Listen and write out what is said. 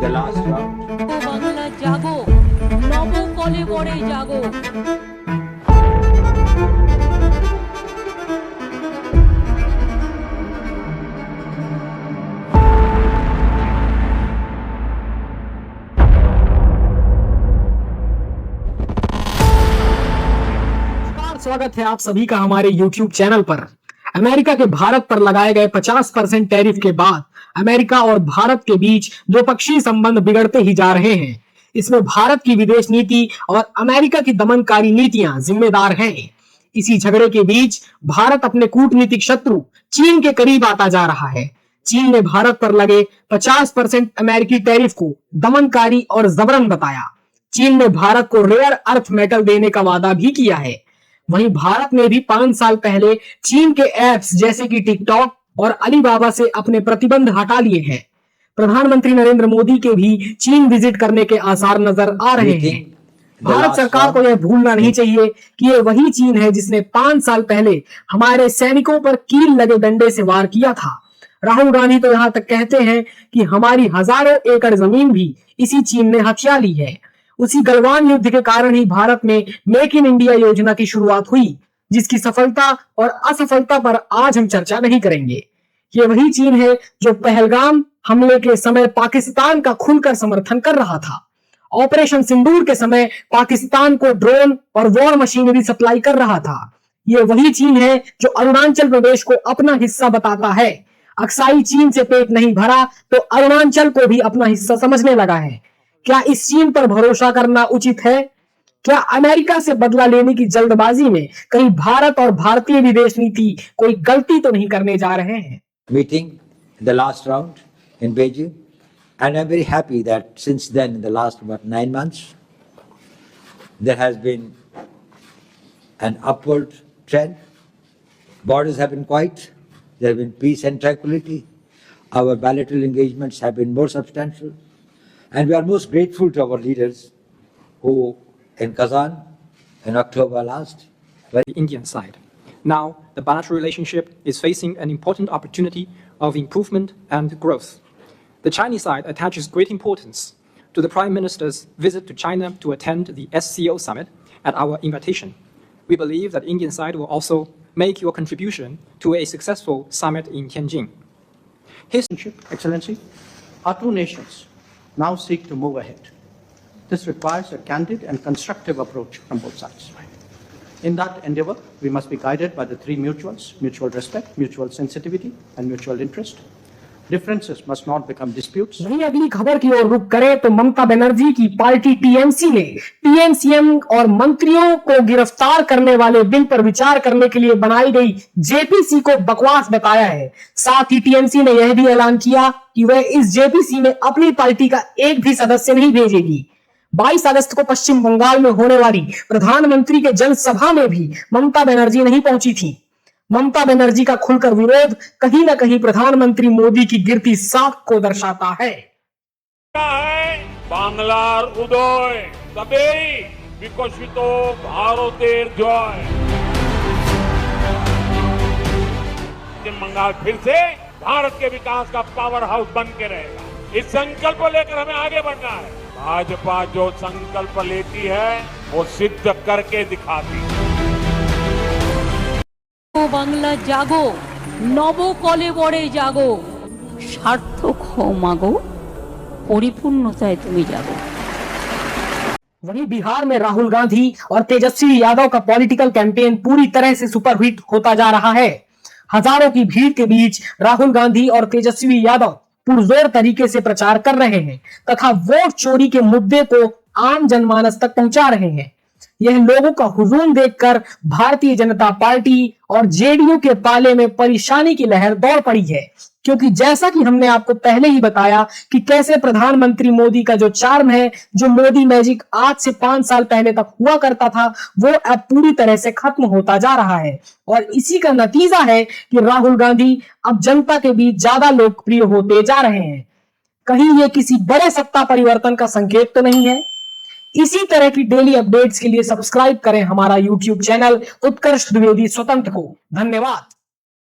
the last round. Bangla জাগো, নবকলে বড়ে জাগো। स्वागत है आप सभी का हमारे YouTube चैनल पर। अमेरिका के भारत पर लगाए गए 50% टैरिफ के बाद अमेरिका और भारत के बीच द्विपक्षीय संबंध बिगड़ते ही जा रहे हैं। इसमें भारत की विदेश नीति और अमेरिका की दमनकारी नीतियां जिम्मेदार हैं। इसी झगड़े के बीच भारत अपने कूटनीतिक शत्रु चीन के करीब आता जा रहा है। चीन ने भारत पर लगे 50% अमेरिकी टैरिफ को दमनकारी और जबरन बताया। चीन ने भारत को रेयर अर्थ मेटल देने का वादा भी किया है। वहीं भारत ने भी 5 साल पहले चीन के ऐप्स जैसे कि टिकटॉक और अलीबाबा से अपने प्रतिबंध हटा लिए हैं। प्रधानमंत्री नरेंद्र मोदी के भी चीन विजिट करने के आसार नजर आ रहे हैं। भारत सरकार को यह भूलना नहीं चाहिए कि ये वही चीन है जिसने 5 साल पहले हमारे सैनिकों पर कील लगे डंडे से वार किया था। राहुल गांधी तो यहाँ तक कहते हैं कि हमारी हजारों एकड़ जमीन भी इसी चीन ने हथिया ली है। उसी गलवान युद्ध के कारण ही भारत में मेक इन इंडिया योजना की शुरुआत हुई, जिसकी सफलता और असफलता पर आज हम चर्चा नहीं करेंगे। ये वही चीन है जो पहलगाम हमले के समय पाकिस्तान का खुलकर समर्थन कर रहा था। ऑपरेशन सिंदूर के समय पाकिस्तान को ड्रोन और वॉर मशीनरी सप्लाई कर रहा था। ये वही चीन है जो अरुणाचल प्रदेश को अपना हिस्सा बताता है। अक्साई चीन से पेट नहीं भरा तो अरुणाचल को भी अपना हिस्सा समझने लगा है। क्या इस चीन पर भरोसा करना उचित है? क्या अमेरिका से बदला लेने की जल्दबाजी में कहीं भारत और भारतीय विदेश नीति कोई गलती तो नहीं करने जा रहे हैं? Meeting the last round in Beijing, and I'm very happy that since then, in the last about 9 months, there has been an upward trend. Borders have been quiet. There have been peace and tranquility. Our bilateral engagements have been more substantial. And we are most grateful to our leaders who, in Kazan, in October last, the Indian side. Now, the bilateral relationship is facing an important opportunity of improvement and growth. The Chinese side attaches great importance to the Prime Minister's visit to China to attend the SCO summit at our invitation. We believe that Indian side will also make your contribution to a successful summit in Tianjin. His Excellency, our two nations now seek to move ahead. This requires a candid and constructive approach from both sides. In that endeavor, we must be guided by the three mutuals: mutual respect, mutual sensitivity, and mutual interest. Differences must not become disputes. वहीं अगली खबर की ओर रुख करें तो ममता बनर्जी की party TMC ने PM और मंत्रियों को गिरफ्तार करने वाले बिल पर विचार करने के लिए बनाई गई जेपीसी को बकवास बताया है। साथ ही टीएमसी ने यह भी ऐलान किया कि वह इस जेपीसी में अपनी पार्टी का एक भी सदस्य नहीं भेजेगी। 22 अगस्त को पश्चिम बंगाल में होने वाली प्रधानमंत्री के जनसभा में भी ममता बनर्जी नहीं पहुंची थी। ममता बनर्जी का खुलकर विरोध कहीं न कहीं प्रधानमंत्री मोदी की गिरती साख को दर्शाता है। बांग्लार उदय तबेई विकसितो भारतेर जय। पश्चिम बंगाल फिर से भारत के विकास का पावर हाउस बन के रहेगा। इस संकल्प को लेकर हमें आगे बढ़ना है। भाजपा जो संकल्प लेती है वो सिद्ध करके दिखाती है। বাংলা জাগো, নবকলে বড়ে জাগো। সার্থক হও মাগো, পরিপূর্ণতায় তুমি জাগো। वहीं बिहार में राहुल गांधी और तेजस्वी यादव का पॉलिटिकल कैंपेन पूरी तरह से सुपरहिट होता जा रहा है। हजारों की भीड़ के बीच राहुल गांधी और तेजस्वी यादव पुरजोर तरीके से प्रचार कर रहे हैं तथा वोट चोरी के मुद्दे को आम जनमानस तक पहुंचा रहे हैं। यह लोगों का हुजूम देखकर भारतीय जनता पार्टी और जेडीयू के पाले में परेशानी की लहर दौड़ पड़ी है, क्योंकि जैसा कि हमने आपको पहले ही बताया कि कैसे प्रधानमंत्री मोदी का जो चार्म है, जो मोदी मैजिक आज से 5 साल पहले तक हुआ करता था, वो अब पूरी तरह से खत्म होता जा रहा है। और इसी का नतीजा है कि राहुल गांधी अब जनता के बीच ज्यादा लोकप्रिय होते जा रहे हैं। कहीं ये किसी बड़े सत्ता परिवर्तन का संकेत तो नहीं है? इसी तरह की डेली अपडेट्स के लिए सब्सक्राइब करें हमारा YouTube चैनल उत्कर्ष द्विवेदी स्वतंत्र को। धन्यवाद।